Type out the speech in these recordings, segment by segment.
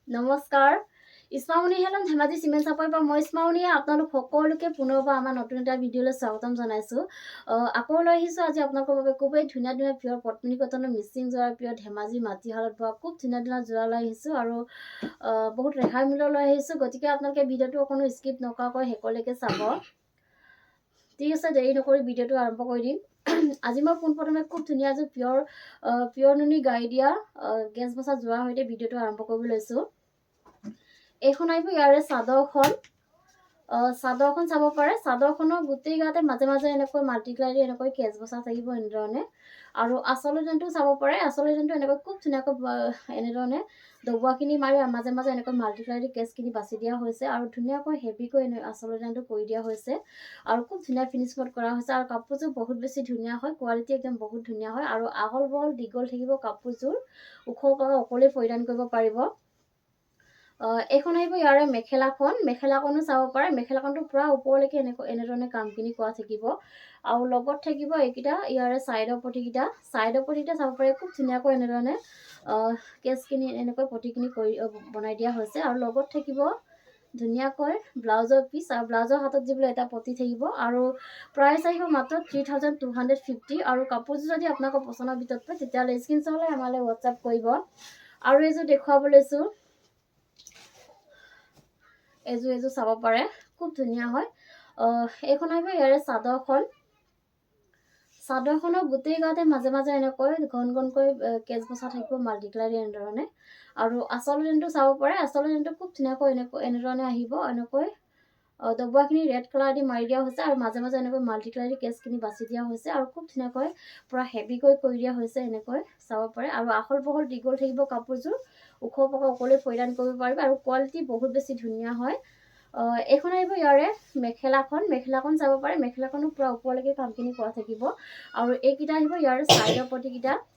নমস্কাৰ ইছমাউনি helm Dhemaji cement চাপৰিৰ পৰা মই ইছমাউনিয়ে আপোনালোক সকলোকে পুনৰবাৰ আমাৰ নতুন এটা ভিডিঅ'লৈ স্বাগতম জনাইছোঁ। আকৌ লৈ আহিছোঁ আজি আপোনালোকৰ বাবে খুবেই ধুনীয়া ধুনীয়া পিয়ৰ পত্নী কটনৰ মিচিং যোৰাৰ পিয়ৰ ধেমাজি মাটিশালত বোৱা খুব ধুনীয়া ধুনীয়া যোৰা লৈ আহিছোঁ আৰু বহুত ৰেহাই মূল্য লৈ আহিছোঁ। গতিকে আপোনালোকে ভিডিঅ'টো অকণো স্কিপ নকৰাকৈ শেষলৈকে চাব। ঠিক আছে, দেৰি নকৰি ভিডিঅ'টো আৰম্ভ কৰি দিম। আজি মই পোনপ্ৰথমে খুব ধুনীয়া এযোৰ পিয়ৰ নুনি গাড়ী দিয়া গেছ বচা যোৰাৰ সৈতে ভিডিঅ'টো আৰম্ভ কৰিব লৈছোঁ। এইখন আহিব ইয়াৰে চাদৰখন চাব পাৰে। চাদৰখনৰ গোটেই গাতে মাজে মাজে এনেকৈ মাল্টিপ্লাই এনেকৈ কেচ বচা থাকিব এনেধৰণে। আৰু আঁচলৰ যেনটো চাব পাৰে। আঁচলৰ যেনটো এনেকৈ খুব ধুনীয়াকৈ এনেধৰণে দবোৱাখিনি মাৰি মাজে মাজে এনেকৈ মাল্টিপ্লাই কেচখিনি বাছি দিয়া হৈছে আৰু ধুনীয়াকৈ হেভিকৈ আঁচলৰ যেনটো কৰি দিয়া হৈছে আৰু খুব ধুনীয়া ফিনিচিঙত কৰা হৈছে। আৰু কাপোৰযোৰ বহুত বেছি ধুনীয়া হয়, কোৱালিটি একদম বহুত ধুনীয়া হয় আৰু আহল বহল দীঘল থাকিব কাপোৰযোৰ, ওখ অকলে পৰিধান কৰিব পাৰিব। এইখন আহিব ইয়াৰে মেখেলাখনো চাব পাৰে। মেখেলাখনটো পুৰা ওপৰলৈকে এনেধৰণে কামখিনি কৰা থাকিব আৰু লগত থাকিব এইকেইটা ইয়াৰে চাইডৰ পটিকেইটা চাব পাৰে। খুব ধুনীয়াকৈ এনেধৰণে কেচখিনি এনেকৈ পটিখিনি কৰি বনাই দিয়া হৈছে আৰু লগত থাকিব ধুনীয়াকৈ ব্লাউজৰ পিচ আৰু ব্লাউজৰ হাতত যিবলৈ এটা পটি থাকিব আৰু প্ৰাইচ আহিব মাত্ৰ 3250 আৰু কাপোৰযোৰ যদি আপোনালোকৰ পচন্দৰ ভিতৰত পৰে তেতিয়াহ'লে স্ক্ৰীনশ্বট লৈ আমালৈ হোৱাটছআপ কৰিব। আৰু এইযোৰ দেখুৱাব লৈছোঁ। এইযোৰ চাব পাৰে, খুব ধুনীয়া হয়। এইখন আহিব ইয়াৰে চাদৰখনৰ গোটেই গাতে মাজে মাজে এনেকৈ ঘন ঘনকৈ কেচ বচা থাকিব মাল্টিপ্লাই এনেধৰণে। আৰু আঁচল যেনটো চাব পাৰে। আঁচল যেনটো খুব ধুনীয়াকৈ এনেধৰণে আহিব। এনেকৈ দবোৱাখিনি ৰেড কালাৰ দি মাৰি দিয়া হৈছে আৰু মাজে মাজে এনেকৈ মাল্টিপ্লাই কেচখিনি বাছি দিয়া হৈছে আৰু খুব ধুনীয়াকৈ পুৰা হেভিকৈ কৰি দিয়া হৈছে। এনেকৈ চাব পাৰে আৰু আহল বহল দীঘল থাকিব কাপোৰযোৰ, ওখ পকা অকলে পৰিধান কৰিব পাৰিব আৰু কোৱালিটি বহুত বেছি ধুনীয়া হয়। এইখন আহিব ইয়াৰে মেখেলাখন চাব পাৰে। মেখেলাখনো পুৰা ওপৰলৈকে কামখিনি কৰা থাকিব আৰু এইকেইটা আহিব ইয়াৰে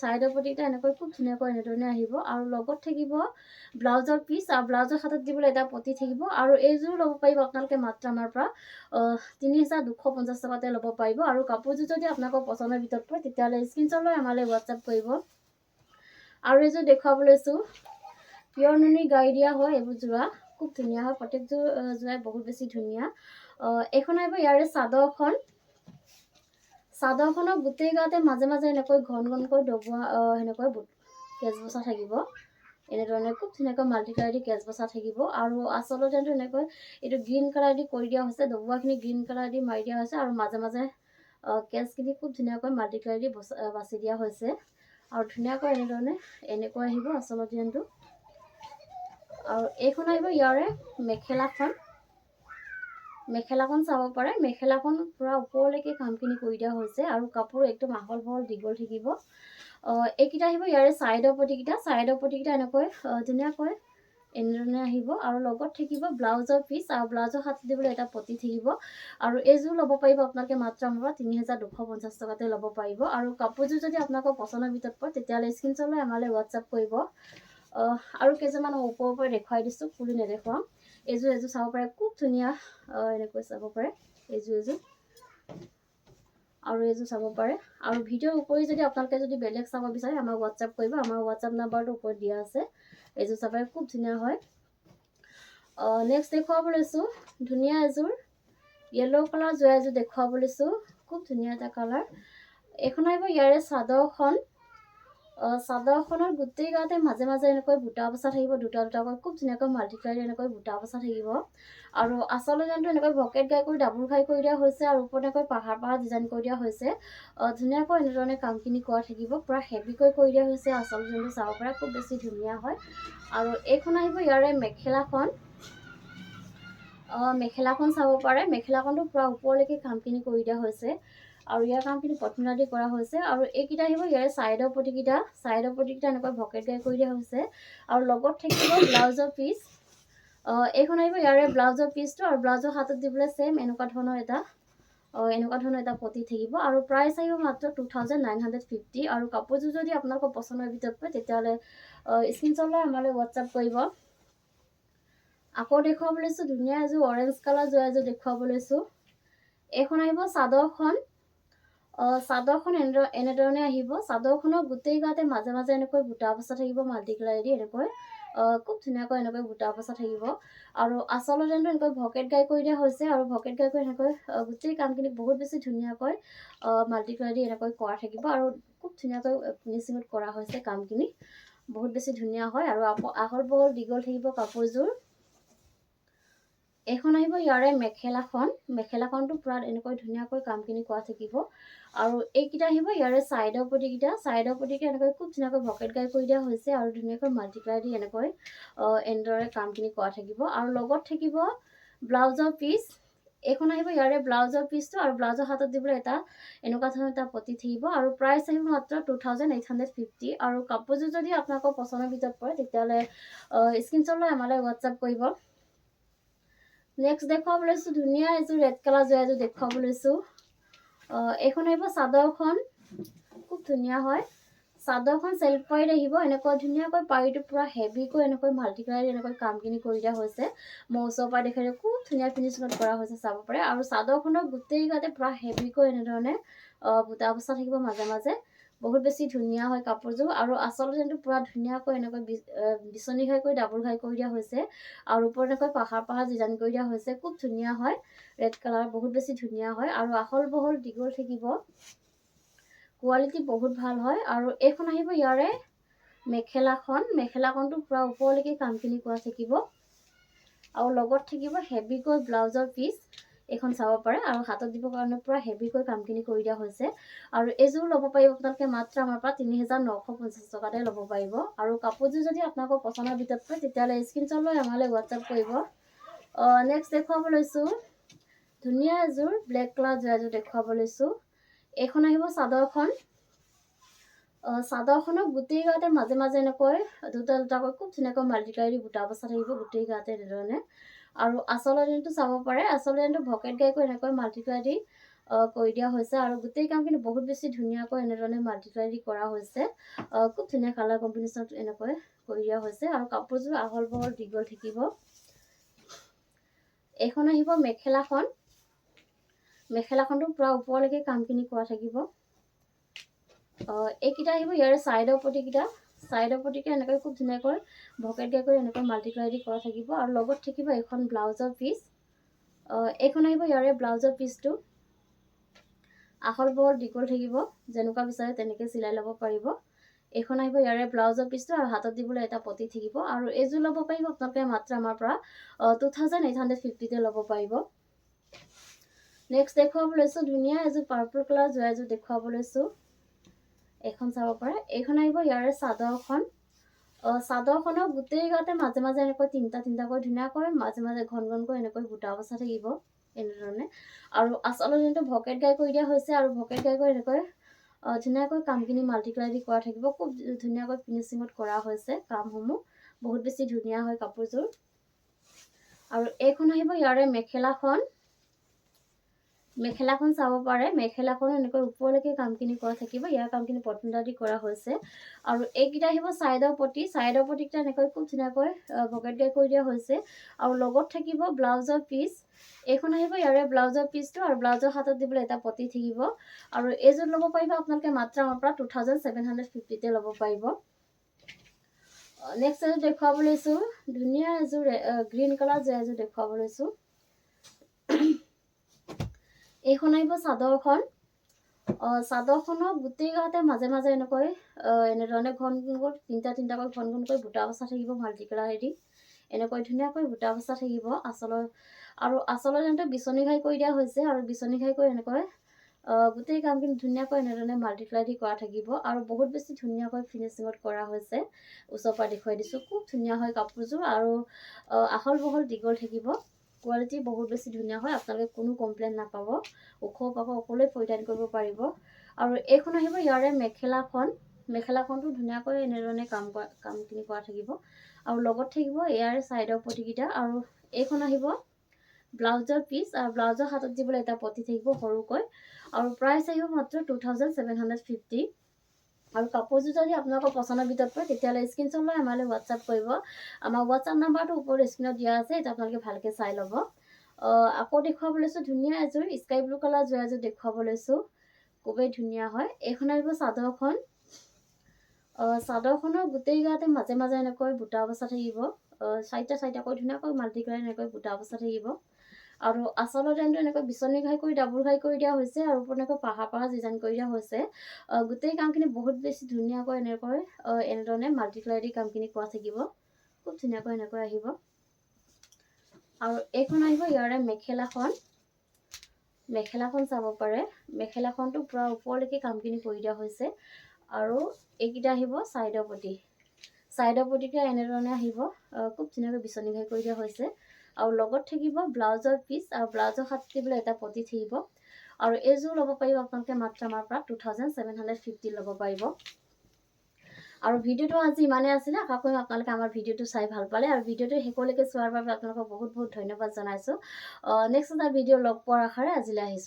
চাইডৰ পটিকেইটা এনেকৈ খুব ধুনীয়াকৈ এনেধৰণে আহিব আৰু লগত থাকিব ব্লাউজৰ পিচ আৰু ব্লাউজৰ হাতত দিবলৈ এটা পটি থাকিব আৰু এইযোৰ ল'ব পাৰিব আপোনালোকে মাত্ৰ আমাৰ পৰা 3250 টকাতে ল'ব পাৰিব। আৰু কাপোৰযোৰ যদি আপোনালোকৰ পচন্দৰ ভিতৰত পৰে তেতিয়াহ'লে স্ক্ৰীনশ্বট লৈ আমালৈ হোৱাটছআপ কৰিব। আৰু এইযোৰ দেখুৱাব লৈছোঁ। পিয়ৰ নুনি গাড়ী দিয়া হয় এইবোৰ যোৰা, খুব ধুনীয়া হয়। প্ৰত্যেকযোৰ যোৰাই বহুত বেছি ধুনীয়া। এইখন আহিব ইয়াৰে চাদৰখনৰ গোটেই গাতে মাজে মাজে এনেকৈ ঘন ঘনকৈ দবোৱা সেনেকৈ কেচ বচা থাকিব এনেধৰণে। খুব ধুনীয়াকৈ মাল্টিপ্লাই দি কেচ বচা থাকিব আৰু আচলতে এনেকৈ এইটো গ্ৰীণ কালাৰ দি কৰি দিয়া হৈছে। দবোৱাখিনি গ্ৰীণ কালাৰ দি মাৰি দিয়া হৈছে আৰু মাজে মাজে কেচখিনি খুব ধুনীয়াকৈ মাল্টিপ্লাই দি বাছি দিয়া হৈছে আৰু ধুনীয়াকৈ এনেধৰণে এনেকৈ আহিব আচলত ডিজাইনটো। আৰু এইখন আহিব ইয়াৰে মেখেলাখন চাব পাৰে। মেখেলাখন পুৰা ওপৰলৈকে কামখিনি কৰি দিয়া হৈছে আৰু কাপোৰ একদম আহল বহল দীঘল থাকিব। এইকেইটা আহিব ইয়াৰে চাইডৰ পটিকেইটা এনেকৈ ধুনীয়াকৈ এনেধৰণে আহিব আৰু লগত থাকিব ব্লাউজৰ পিচ আৰু ব্লাউজৰ হাতত দিবলৈ এটা পটি থাকিব আৰু এইযোৰ ল'ব পাৰিব আপোনালোকে মাত্ৰ আমাৰ পৰা 3250 টকাতে ল'ব পাৰিব। আৰু কাপোৰযোৰ যদি আপোনালোকৰ পচন্দৰ ভিতৰত পৰে তেতিয়াহ'লে স্ক্ৰীনশ্বট লৈ আমালৈ হোৱাটছআপ কৰিব। আৰু কেইযোৰমান ওপৰৰ পৰা দেখুৱাই দিছোঁ, খুলি নেদেখুৱাম। এইযোৰ চাব পাৰে, খুব ধুনীয়া এনেকৈ চাব পাৰে এইযোৰ আৰু এইযোৰ চাব পাৰে। আৰু ভিডিঅ'ৰ উপৰি যদি আপোনালোকে যদি বেলেগ চাব বিচাৰে আমাক হোৱাটছআপ কৰিব। আমাৰ হোৱাটছআপ নাম্বাৰটো ওপৰত দিয়া আছে। এইযোৰ চাব পাৰে, খুব ধুনীয়া হয়। নেক্সট দেখুৱাব লৈছোঁ ধুনীয়া এযোৰ য়েল্ল' কালাৰ যোৰা এযোৰ দেখুৱাব লৈছোঁ। খুব ধুনীয়া এটা কালাৰ। এইখন আহিব ইয়াৰে চাদৰখনৰ গোটেই গাতে মাজে মাজে এনেকৈ বুটা বচা থাকিব, দুটা দুটাকৈ খুব ধুনীয়াকৈ মাল্টিপ্লাই এনেকৈ বুটা বচা থাকিব আৰু আচলৰ যেনটো এনেকৈ ভকেট গাই কৰি ডাবুল খাই কৰি দিয়া হৈছে আৰু ওপৰত এনেকৈ পাহাৰ ডিজাইন কৰি দিয়া হৈছে। ধুনীয়াকৈ এনেধৰণে কামখিনি কৰা থাকিব, পুৰা হেভিকৈ কৰি দিয়া হৈছে। আচল যেনটো চাব পাৰে, খুব বেছি ধুনীয়া হয়। আৰু এইখন আহিব ইয়াৰে মেখেলাখন চাব পাৰে। মেখেলাখনটো পুৰা ওপৰলৈকে কামখিনি কৰি দিয়া হৈছে আৰু ইয়াৰ কামখিনি পত্নীনা দি কৰা হৈছে। আৰু এইকেইটা আহিব ইয়াৰে চাইডৰ পটিকেইটা এনেকৈ ভকেট গাই কৰি দিয়া হৈছে আৰু লগত থাকিব ব্লাউজৰ পিচ। এইখন আহিব ইয়াৰে ব্লাউজৰ পিচটো আৰু ব্লাউজৰ হাতত দিবলৈ ছেম এনেকুৱা ধৰণৰ এটা পটি থাকিব আৰু প্ৰাইচ আহিব মাত্ৰ 2950। আৰু কাপোৰযোৰ যদি আপোনালোকৰ পচন্দৰ ভিতৰত পৰে তেতিয়াহ'লে স্ক্ৰীনশ্বট লৈ আমালৈ হোৱাটছআপ কৰিব। আকৌ দেখুৱাব লৈছোঁ ধুনীয়া এযোৰ অৰেঞ্জ কালাৰ যোৰা এযোৰ দেখুৱাব লৈছোঁ। এইখন আহিব চাদৰখন এনেধৰণে আহিব। চাদৰখনৰ গোটেই গাতে মাজে মাজে এনেকৈ বুটা বচা থাকিব মাল্টিপ্লাই দি এনেকৈ খুব ধুনীয়াকৈ এনেকৈ বুটা বচা থাকিব আৰু আচলত যেন এনেকৈ ভকেট গাই কৰি দিয়া হৈছে আৰু ভকেট গাই কৰি এনেকৈ গোটেই কামখিনি বহুত বেছি ধুনীয়াকৈ মাল্টিপ্লাই দি এনেকৈ কৰা থাকিব আৰু খুব ধুনীয়াকৈ ফিনিচিঙত কৰা হৈছে কামখিনি বহুত বেছি ধুনীয়া হয় আৰু আহল বহল দীঘল থাকিব কাপোৰযোৰ এখন আহিব ইয়াৰে মেখেলাখনটো পুৰা এনেকৈ ধুনীয়াকৈ কামখিনি কৰা থাকিব আৰু এইকেইটা আহিব ইয়াৰে চাইডৰ পটিকেইটা এনেকৈ খুব ধুনীয়াকৈ ভকেট গাই কৰি দিয়া হৈছে আৰু ধুনীয়াকৈ মাল্টিপ্লাই দি এনেকৈ এনেদৰে কামখিনি কৰা থাকিব আৰু লগত থাকিব ব্লাউজৰ পিচ এইখন আহিব ইয়াৰে ব্লাউজৰ পিচটো আৰু ব্লাউজৰ হাতত দিবলৈ এটা এনেকুৱা ধৰণৰ এটা পটি থাকিব আৰু প্ৰাইচ আহিব মাত্ৰ 2850 আৰু কাপোৰযোৰ যদি আপোনালোকৰ পচন্দৰ ভিতৰত পৰে তেতিয়াহ'লে স্ক্ৰীনশ্বট লৈ আমালৈ হোৱাটছআপ কৰিব নেক্সট দেখুৱাব লৈছোঁ ধুনীয়া এযোৰ ৰেড কালাৰ যোৱা এযোৰ দেখুৱাব লৈছোঁ এইখন আহিব চাদৰখন খুব ধুনীয়া হয় চাদৰখন চেল্ফ পাৰিত আহিব এনেকৈ ধুনীয়াকৈ পাৰিটো পুৰা হেভিকৈ এনেকৈ মাল্টিপ্লাই এনেকৈ কামখিনি কৰি দিয়া হৈছে মই ওচৰৰ পৰা দেখাই খুব ধুনীয়া ফিনিচিঙত কৰা হৈছে চাব পাৰে আৰু চাদৰখনৰ গোটেই গাতে পুৰা হেভিকৈ এনেধৰণে বুটা বচা থাকিব মাজে মাজে বহুত বেছি ধুনীয়া হয় কাপোৰযোৰ আৰু আচলতে যেনটো পুৰা ধুনীয়াকৈ এনেকৈ বিচনী ঘাইকৈ ডাবুল ঘাই কৰি দিয়া হৈছে আৰু ওপৰত এনেকৈ পাহাৰ ডিজাইন কৰি দিয়া হৈছে খুব ধুনীয়া হয় ৰেড কালাৰ বহুত বেছি ধুনীয়া হয় আৰু আহল বহল দীঘল থাকিব কোৱালিটি বহুত ভাল হয় আৰু এইখন আহিব ইয়াৰে মেখেলাখনটো পুৰা ওপৰলৈকে কামখিনি কৰা থাকিব আৰু লগত থাকিব হেভিকৈ ব্লাউজৰ পিচ এইখন চাব পাৰে আৰু হাতত দিবৰ কাৰণে পুৰা হেভিকৈ কামখিনি কৰি দিয়া হৈছে আৰু এইযোৰ ল'ব পাৰিব আপোনালোকে মাত্ৰ আমাৰ পৰা 3950 টকাতে ল'ব পাৰিব আৰু কাপোৰযোৰ যদি আপোনালোকৰ পচন্দৰ ভিতৰত পৰে তেতিয়াহ'লে স্ক্ৰীনশ্বট লৈ আমালৈ হোৱাটছআপ কৰিব নেক্সট দেখুৱাব লৈছোঁ ধুনীয়া এযোৰ ব্লেক কালাৰ যোৱা এযোৰ দেখুৱাব লৈছোঁ এইখন আহিব চাদৰখনৰ গোটেই গাতে মাজে মাজে এনেকৈ দুটা দুটাকৈ খুব ধুনীয়াকৈ মাল্টিপ্লাই দি বুটা বচা থাকিব গোটেই গাতে এনেধৰণে আৰু আচলৰ দিনটো চাব পাৰে আচলৰ দিনটো ভকেট গাই কৰি এনেকৈ মাল্টিপ্লাই দি কৰি দিয়া হৈছে আৰু গোটেই কামখিনি বহুত বেছি ধুনীয়াকৈ এনেধৰণে মাল্টিপ্লাই দি কৰা হৈছে খুব ধুনীয়া কালাৰ কম্বিনেশ্যনত এনেকৈ কৰি দিয়া হৈছে আৰু কাপোৰযোৰ আহল বহল দীঘল থাকিব এইখন আহিব মেখেলাখনটো পুৰা ওপৰলৈকে কামখিনি কৰা থাকিব এইকেইটা আহিব ইয়াৰে চাইডৰ পটিকেইটা এনেকৈ খুব ধুনীয়াকৈ ভকেট গাই কৰি এনেকৈ মাল্টিপ্লাই দি কৰা থাকিব আৰু লগত থাকিব এখন ব্লাউজৰ পিচ এইখন আহিব ইয়াৰে ব্লাউজৰ পিচটো আহল বহল দীঘল থাকিব যেনেকুৱা বিচাৰে তেনেকৈ চিলাই ল'ব পাৰিব এইখন আহিব ইয়াৰে ব্লাউজৰ পিচটো আৰু হাতত দিবলৈ এটা পটি থাকিব আৰু এইযোৰ ল'ব পাৰিব আপোনালোকে মাত্ৰ আমাৰ পৰা 2850 ল'ব পাৰিব নেক্সট দেখুৱাব লৈছোঁ ধুনীয়া এযোৰ পাৰ্পল কালাৰ যোৱা এযোৰ দেখুৱাব লৈছোঁ এইখন চাব পাৰে এইখন আহিব ইয়াৰে চাদৰখনৰ গোটেই গাতে মাজে মাজে এনেকৈ তিনিটাকৈ ধুনীয়াকৈ মাজে মাজে ঘনকৈ এনেকৈ বুটা বচা থাকিব এনেধৰণে আৰু আচলত যোনটো ভকেট গাই কৰি দিয়া হৈছে আৰু ভকেট গাই কৰি এনেকৈ ধুনীয়াকৈ কামখিনি মাল্টিপ্লাই দি কৰা থাকিব খুব ধুনীয়াকৈ ফিনিচিঙত কৰা হৈছে কামসমূহ বহুত বেছি ধুনীয়া হয় কাপোৰযোৰ আৰু এইখন আহিব ইয়াৰে মেখেলাখন চাব পাৰে মেখেলাখন এনেকৈ ওপৰলৈকে কামখিনি কৰা থাকিব ইয়াৰ কামখিনি পটনদা দি কৰা হৈছে আৰু এইকেইটা আহিব চাইডৰ পটিকেইটা এনেকৈ খুব ধুনীয়াকৈ ভকেট গাই কৰি দিয়া হৈছে আৰু লগত থাকিব ব্লাউজৰ পিচ এইখন আহিব ইয়াৰে ব্লাউজৰ পিচটো আৰু ব্লাউজৰ হাতত দিবলৈ এটা পটি থাকিব আৰু এইযোৰ ল'ব পাৰিব আপোনালোকে মাত্ৰ আমাৰ পৰা 2750 ল'ব পাৰিব নেক্সট এযোৰ দেখুৱাব লৈছোঁ ধুনীয়া এযোৰ গ্ৰীণ কালাৰ যোৱা এযোৰ দেখুৱাব লৈছোঁ এইখন আহিব চাদৰখনৰ গোটেই গাতে মাজে মাজে এনেকৈ এনেধৰণে তিনিটাকৈ ঘনকৈ বুটা বচা থাকিব মাল্টি কালাৰেদি এনেকৈ ধুনীয়াকৈ বুটা বচা থাকিব আচলৰ যেনটো বিচনী ঘাই কৰি দিয়া হৈছে আৰু বিচনী ঘাই কৰি এনেকৈ গোটেই কামখিনি ধুনীয়াকৈ এনেধৰণে মাল্টিপ্লাই দি কৰা থাকিব আৰু বহুত বেছি ধুনীয়াকৈ ফিনিচিঙত কৰা হৈছে ওচৰৰ পৰা দেখুৱাই দিছোঁ খুব ধুনীয়া হয় কাপোৰযোৰ আৰু আহল বহল দীঘল থাকিব কোৱালিটি বহুত বেছি ধুনীয়া হয় আপোনালোকে কোনো কমপ্লেইন নাপাব ওখও পাব সকলোৱে পৰিধান কৰিব পাৰিব আৰু এইখন আহিব ইয়াৰে মেখেলাখনটো ধুনীয়াকৈ এনেধৰণে কামখিনি কৰা থাকিব আৰু লগত থাকিব ইয়াৰে চাইডৰ পটিকেইটা আৰু এইখন আহিব ব্লাউজৰ পিচ আৰু ব্লাউজৰ হাতত দিবলৈ এটা পটি থাকিব সৰুকৈ আৰু প্ৰাইচ আহিব মাত্ৰ 2750 আৰু কাপোৰযোৰ যদি আপোনালোকৰ পচন্দৰ ভিতৰত পৰে তেতিয়াহ'লে স্ক্ৰীনশ্বট লৈ আমালৈ হোৱাটছআপ কৰিব আমাৰ হোৱাটছআপ নাম্বাৰটো ওপৰত স্ক্ৰীনত দিয়া আছে এটা আপোনালোকে ভালকৈ চাই ল'ব আকৌ দেখুৱাব লৈছোঁ ধুনীয়া এযোৰ স্কাই ব্লু কালাৰ যোৱা এযোৰ দেখুৱাব লৈছোঁ খুবেই ধুনীয়া হয় এইখন আহিব চাদৰখনৰ গোটেই গাতে মাজে মাজে এনেকৈ বুটা বচা থাকিব, 4টা ধুনীয়াকৈ মাল্টি কালাৰ এনেকৈ বুটা বচা থাকিব। আৰু আঁচলৰ ডিজাইনটো এনেকৈ বিচনী ঘাই কৰি ডাবুল ঘাই কৰি দিয়া হৈছে, আৰু ওপৰত এনেকৈ পাহাৰ ডিজাইন কৰি দিয়া হৈছে। গোটেই কামখিনি বহুত বেছি ধুনীয়াকৈ এনেধৰণে মাল্টি কালাৰ দি কামখিনি কৰা থাকিব, খুব ধুনীয়াকৈ এনেকৈ আহিব। আৰু এইখন আহিব ইয়াৰে মেখেলাখন চাব পাৰে। মেখেলাখনটো পুৰা ওপৰলৈকে কামখিনি কৰি দিয়া হৈছে। আৰু এইকেইটা আহিব ছাইডৰ পটিকে এনেধৰণে আহিব, খুব ধুনীয়াকৈ বিচনী ঘাই কৰি দিয়া হৈছে। আৰু লগত থাকিব ব্লাউজৰ পিচ, আৰু ব্লাউজৰ হাত দিবলৈ এটা পটি থাকিব। আৰু এইযোৰ ল'ব পাৰিব আপোনালোকে মাত্ৰ আমাৰ পৰা 2750 ল'ব পাৰিব। আৰু ভিডিঅ'টো আজি ইমানেই আছিলে। আশা কৰিম আপোনালোকে আমাৰ ভিডিঅ'টো চাই ভাল পালে, আৰু ভিডিঅ'টো শেষলৈকে চোৱাৰ বাবে আপোনালোকক বহুত বহুত ধন্যবাদ জনাইছোঁ। নেক্সট এটা ভিডিঅ' লগ পোৱাৰ আশাৰে আজিলৈ আহিছোঁ।